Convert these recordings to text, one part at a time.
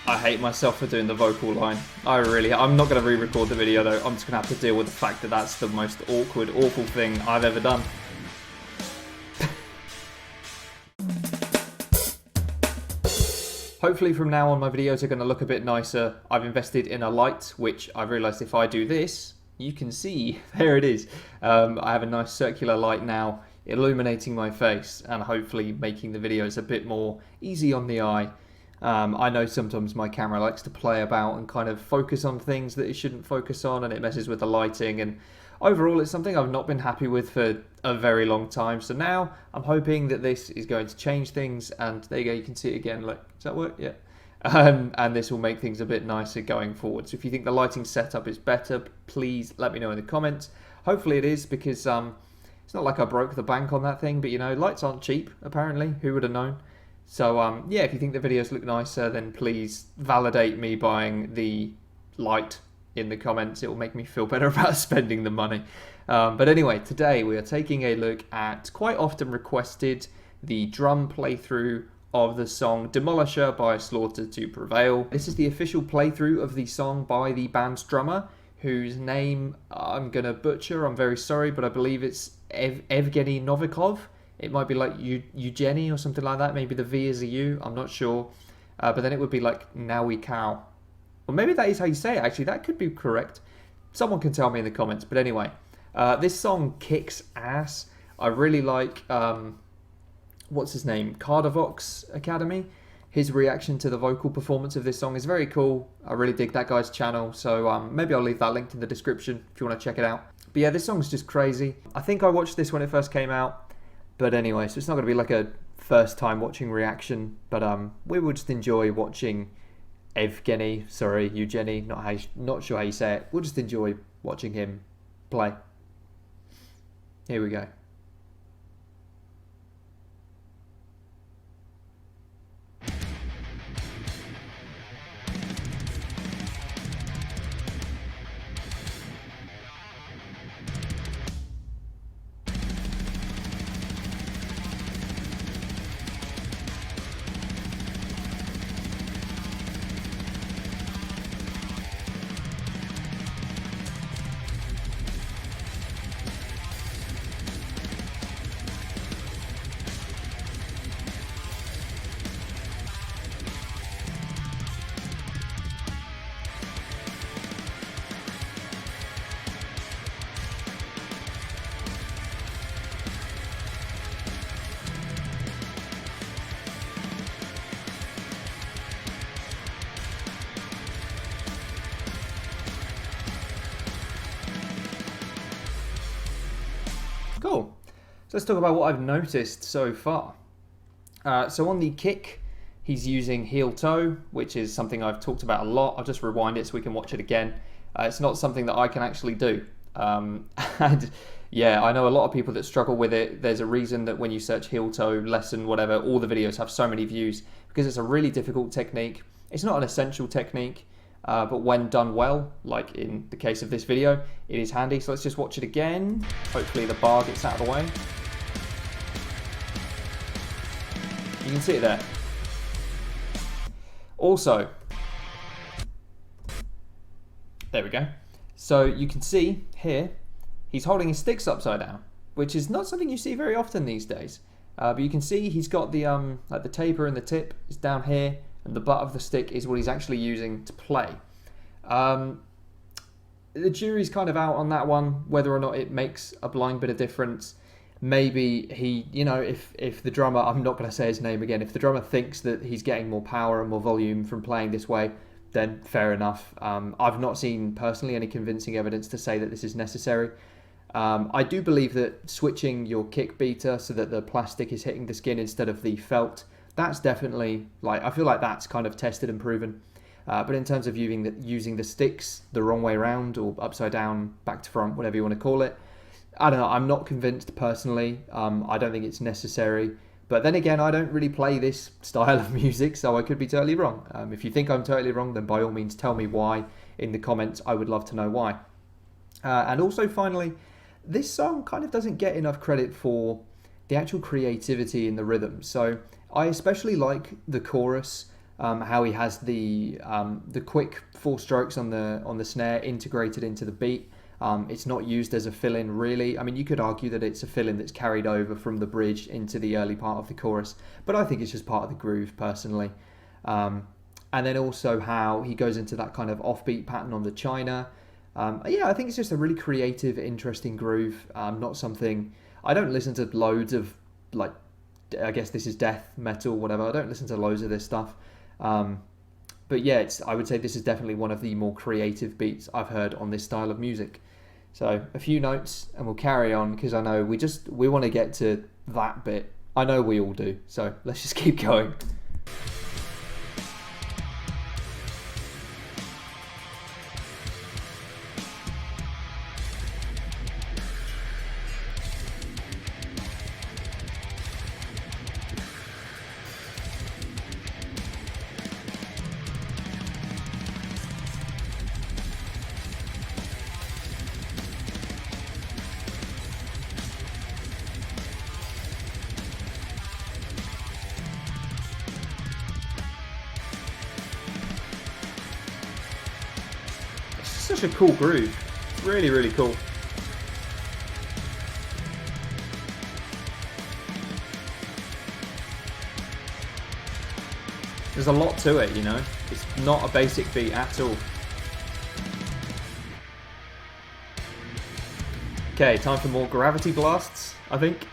I hate myself for doing the vocal line. I'm not going to re-record the video though. I'm just going to have to deal with the fact that that's the most awkward, awful thing I've ever done. Hopefully from now on my videos are going to look a bit nicer. I've invested in a light, which I've realised if I do this, you can see, there it is. I have a nice circular light now illuminating my face and hopefully making the videos a bit more easy on the eye. I know sometimes my camera likes to play about and kind of focus on things that it shouldn't focus on, and it messes with the lighting, and overall it's something I've not been happy with for a very long time. So now I'm hoping that this is going to change things, and there you go, you can see it again. Look, does that work? Yeah. And this will make things a bit nicer going forward. So if you think the lighting setup is better, please let me know in the comments. Hopefully it is, because it's not like I broke the bank on that thing, but you know, lights aren't cheap apparently. Who would have known? So yeah, if you think the videos look nicer, then please validate me buying the light in the comments. It will make me feel better about spending the money. But anyway, today we are taking a look at, quite often requested, the drum playthrough of the song Demolisher by Slaughter to Prevail. This is the official playthrough of the song by the band's drummer, whose name I'm going to butcher, I'm very sorry, but I believe it's Evgeny Novikiov. It might be like Evgeny or something like that. Maybe the V is a U. I'm not sure. But then it would be like Novikiov. Or maybe that is how you say it, actually. That could be correct. Someone can tell me in the comments. But anyway, this song kicks ass. I really like, what's his name? Cardavox Academy. His reaction to the vocal performance of this song is very cool. I really dig that guy's channel. So maybe I'll leave that linked in the description if you want to check it out. But yeah, this song's just crazy. I think I watched this when it first came out. But anyway, so it's not going to be like a first time watching reaction, but we will just enjoy watching Evgeny, not sure how you say it. We'll just enjoy watching him play. Here we go. Cool. So let's talk about what I've noticed so far. So on the kick, he's using heel toe, which is something I've talked about a lot. I'll just rewind it so we can watch it again. It's not something that I can actually do. And yeah, I know a lot of people that struggle with it. There's a reason that when you search heel toe lesson, whatever, all the videos have so many views, because it's a really difficult technique. It's not an essential technique. But when done well, like in the case of this video, it is handy. So let's just watch it again. Hopefully the bar gets out of the way. You can see it there. Also, there we go. So you can see here, he's holding his sticks upside down, which is not something you see very often these days. But you can see he's got the like the taper and the tip is down here, and the butt of the stick is what he's actually using to play. The jury's kind of out on that one, whether or not it makes a blind bit of difference. Maybe he, you know, if the drummer, I'm not going to say his name again, if the drummer thinks that he's getting more power and more volume from playing this way, then fair enough. I've not seen personally any convincing evidence to say that this is necessary. I do believe that switching your kick beater so that the plastic is hitting the skin instead of the felt, that's definitely, like, I feel like that's kind of tested and proven. But in terms of using the sticks the wrong way around or upside down, back to front, whatever you want to call it, I don't know, I'm not convinced personally. I don't think it's necessary. But then again, I don't really play this style of music, so I could be totally wrong. If you think I'm totally wrong, then by all means tell me why in the comments. I would love to know why. And also, finally, this song kind of doesn't get enough credit for the actual creativity in the rhythm. So I especially like the chorus. how he has the quick 4 strokes on the snare integrated into the beat. It's not used as a fill-in really. I mean, you could argue that it's a fill-in that's carried over from the bridge into the early part of the chorus, but I think it's just part of the groove personally. And then also how he goes into that kind of offbeat pattern on the China. Yeah, I think it's just a really creative, interesting groove. Not something... I don't listen to loads of, like, I guess this is death metal, whatever. I don't listen to loads of this stuff. But yeah, I would say this is definitely one of the more creative beats I've heard on this style of music. So a few notes and we'll carry on, because I know we want to get to that bit. I know we all do. So let's just keep going. Such a cool groove. Really, really cool. There's a lot to it, you know. It's not a basic beat at all. Okay, time for more gravity blasts, I think.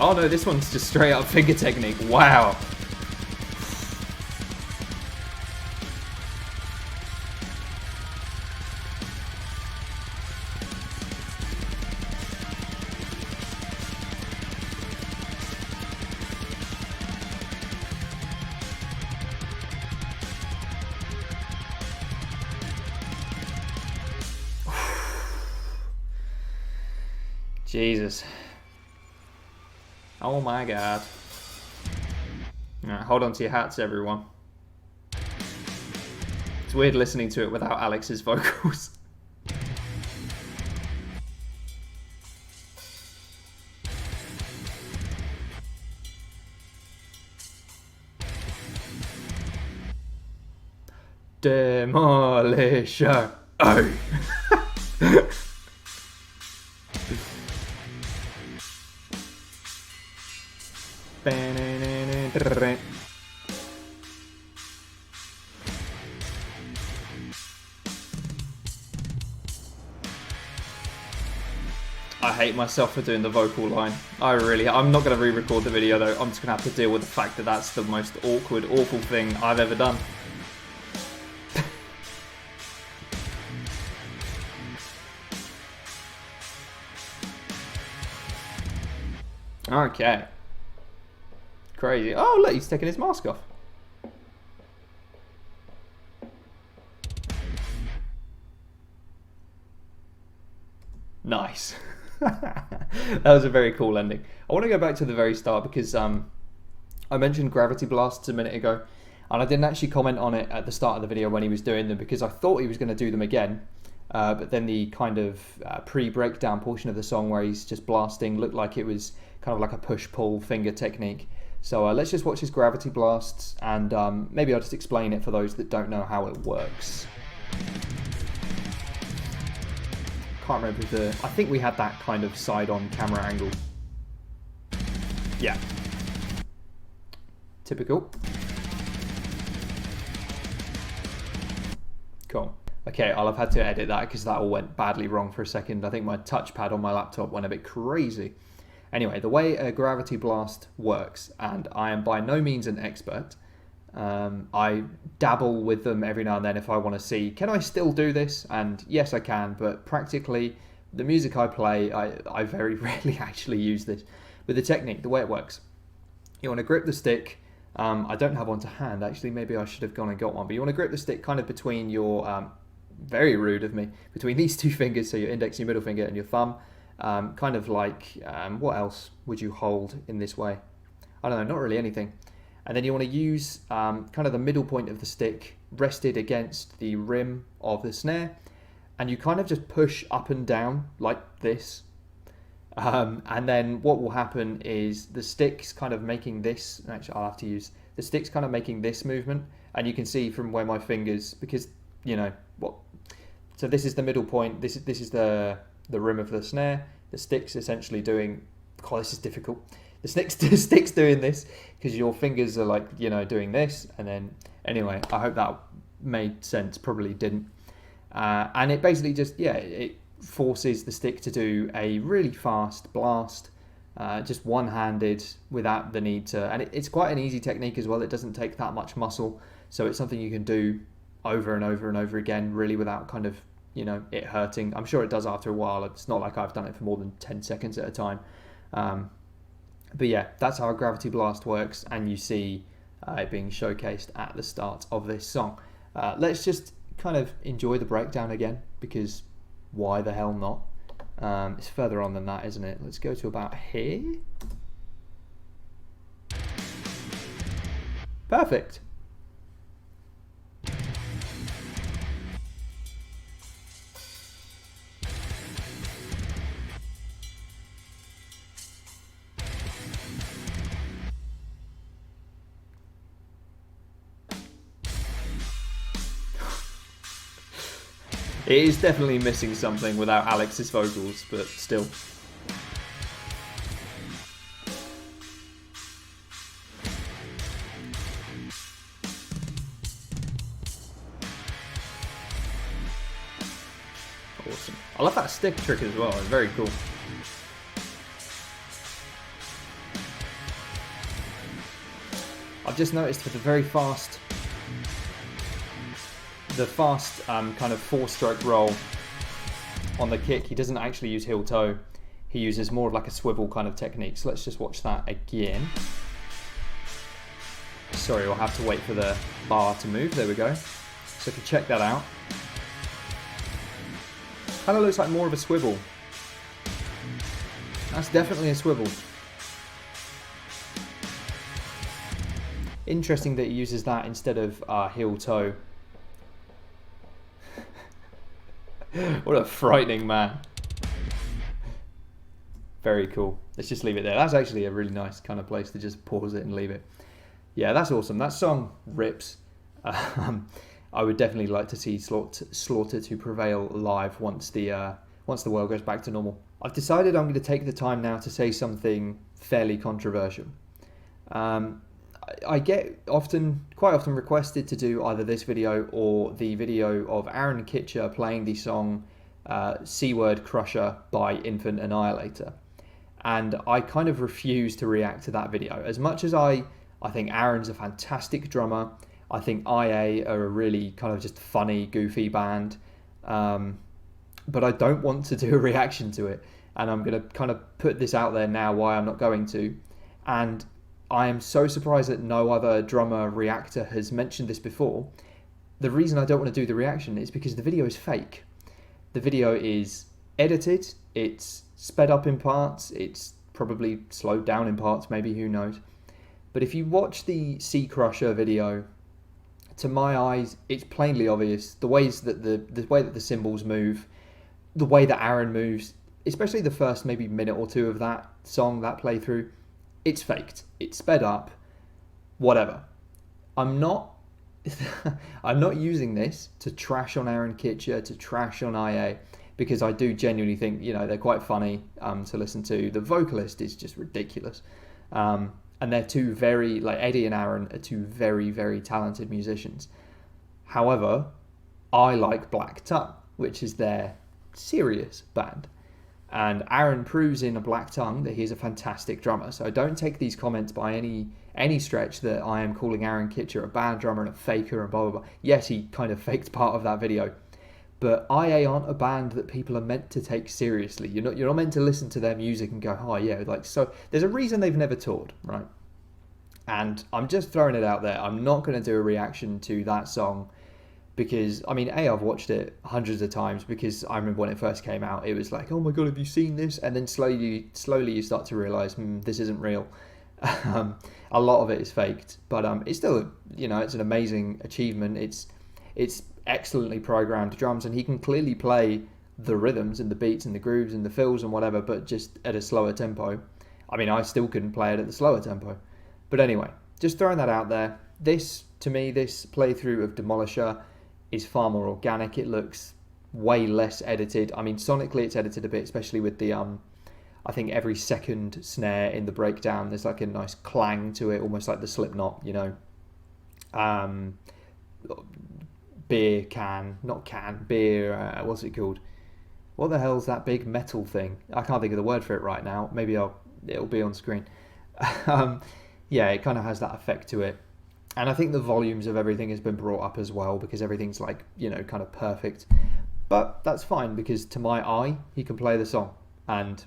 Oh no, this one's just straight up finger technique. Wow. Jesus. Oh my god. Alright, hold on to your hats, everyone. It's weird listening to it without Alex's vocals. Demolisher. Oh. I hate myself for doing the vocal line. I'm not going to re-record the video though. I'm just going to have to deal with the fact that that's the most awkward, awful thing I've ever done. Okay. Crazy. Oh, look, he's taking his mask off. Nice. That was a very cool ending. I want to go back to the very start because I mentioned gravity blasts a minute ago, and I didn't actually comment on it at the start of the video when he was doing them because I thought he was going to do them again. But then the kind of pre-breakdown portion of the song where he's just blasting looked like it was kind of like a push-pull finger technique. So let's just watch his gravity blasts, and maybe I'll just explain it for those that don't know how it works. Can't remember I think we had that kind of side-on camera angle. Yeah. Typical. Cool. Okay, I'll have had to edit that because that all went badly wrong for a second. I think my touchpad on my laptop went a bit crazy. Anyway, the way a gravity blast works, and I am by no means an expert. I dabble with them every now and then if I want to see, can I still do this? And yes, I can, but practically the music I play, I very rarely actually use this. With the technique, the way it works, you want to grip the stick. I don't have one to hand, actually. Maybe I should have gone and got one. But you want to grip the stick kind of between your, very rude of me, between these two fingers, so your index, your middle finger, and your thumb. Kind of like, what else would you hold in this way? I don't know, not really anything. And then you want to use kind of the middle point of the stick rested against the rim of the snare. And you kind of just push up and down like this. And then what will happen is the stick's kind of making this. Actually, I'll have to use the stick's kind of making this movement, and you can see from where my fingers, because you know what. So this is the middle point. This is the rim of the snare. The stick's essentially doing. God, this is difficult. The stick's doing this because your fingers are like doing this, and then anyway, I hope that made sense. Probably didn't. And it basically just it forces the stick to do a really fast blast, just one-handed without the need to. And it's quite an easy technique as well. It doesn't take that much muscle, so it's something you can do over and over and over again, really without kind of it hurting. I'm sure it does after a while. It's not like I've done it for more than 10 seconds at a time. But yeah, that's how a gravity blast works, and you see it being showcased at the start of this song. Let's just kind of enjoy the breakdown again, because why the hell not? It's further on than that, isn't it? Let's go to about here. Perfect. It is definitely missing something without Alex's vocals, but still. Awesome. I love that stick trick as well, it's very cool. I've just noticed with the very fast kind of 4-stroke roll on the kick, he doesn't actually use heel toe. He uses more of like a swivel kind of technique. So let's just watch that again. Sorry, we'll have to wait for the bar to move. There we go. So if you check that out, kind of looks like more of a swivel. That's definitely a swivel. Interesting that he uses that instead of heel toe. What a frightening man. Very cool. Let's just leave it there. That's actually a really nice kind of place to just pause it and leave it. Yeah, that's awesome. That song rips. I would definitely like to see Slaughter to Prevail live once the world goes back to normal. I've decided I'm going to take the time now to say something fairly controversial. I get quite often requested to do either this video or the video of Aaron Kitcher playing the song C-Word Crusher by Infant Annihilator. And I kind of refuse to react to that video. As much as I think Aaron's a fantastic drummer, I think IA are a really kind of just funny, goofy band. But I don't want to do a reaction to it. And I'm going to kind of put this out there now why I'm not going to. And I am so surprised that no other drummer reactor has mentioned this before. The reason I don't want to do the reaction is because the video is fake. The video is edited, it's sped up in parts, it's probably slowed down in parts, maybe, who knows. But if you watch the ntcrusher video, to my eyes, it's plainly obvious. The way that the cymbals move, the way that Aaron moves, especially the first maybe minute or two of that song, that playthrough, it's faked. It's sped up. Whatever. I'm not using this to trash on Aaron Kitcher, to trash on IA, because I do genuinely think they're quite funny to listen to. The vocalist is just ridiculous, and they're two very Eddie and Aaron are two very, very talented musicians. However, I like Black Tongue, which is their serious band. And Aaron proves in A Black Tongue that he's a fantastic drummer. So don't take these comments by any stretch that I am calling Aaron Kitcher a bad drummer and a faker and blah, blah, blah. Yes, he kind of faked part of that video. But IA aren't a band that people are meant to take seriously. You're not meant to listen to their music and go, oh yeah, so there's a reason they've never toured, right? And I'm just throwing it out there. I'm not going to do a reaction to that song because, I've watched it hundreds of times because I remember when it first came out, it was like, oh my God, have you seen this? And then slowly you start to realise, this isn't real. A lot of it is faked, but it's still, it's an amazing achievement. It's excellently programmed drums, and he can clearly play the rhythms and the beats and the grooves and the fills and whatever, but just at a slower tempo. I mean, I still couldn't play it at the slower tempo. But anyway, just throwing that out there. This, to me, this playthrough of Demolisher is far more organic. It looks way less edited. I mean, sonically it's edited a bit, especially with the, I think every second snare in the breakdown, there's like a nice clang to it, almost like the Slipknot, you know. Beer, what's it called? What the hell's that big metal thing? I can't think of the word for it right now. Maybe it'll be on screen. Yeah, it kind of has that effect to it. And I think the volumes of everything has been brought up as well, because everything's like, you know, kind of perfect. But that's fine, because to my eye, he can play the song. And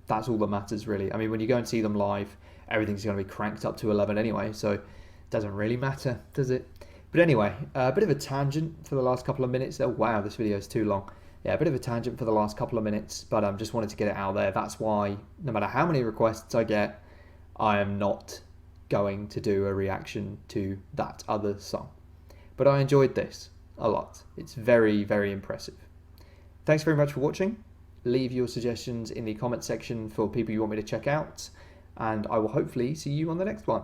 that's all that matters, really. I mean, when you go and see them live, everything's going to be cranked up to 11 anyway, so it doesn't really matter, does it? But anyway, a bit of a tangent for the last couple of minutes. Oh, wow, this video is too long. Yeah, a bit of a tangent for the last couple of minutes, but I just wanted to get it out there. That's why, no matter how many requests I get, I am not going to do a reaction to that other song. But I enjoyed this a lot. It's very, very impressive. Thanks very much for watching. Leave your suggestions in the comment section for people you want me to check out, and I will hopefully see you on the next one.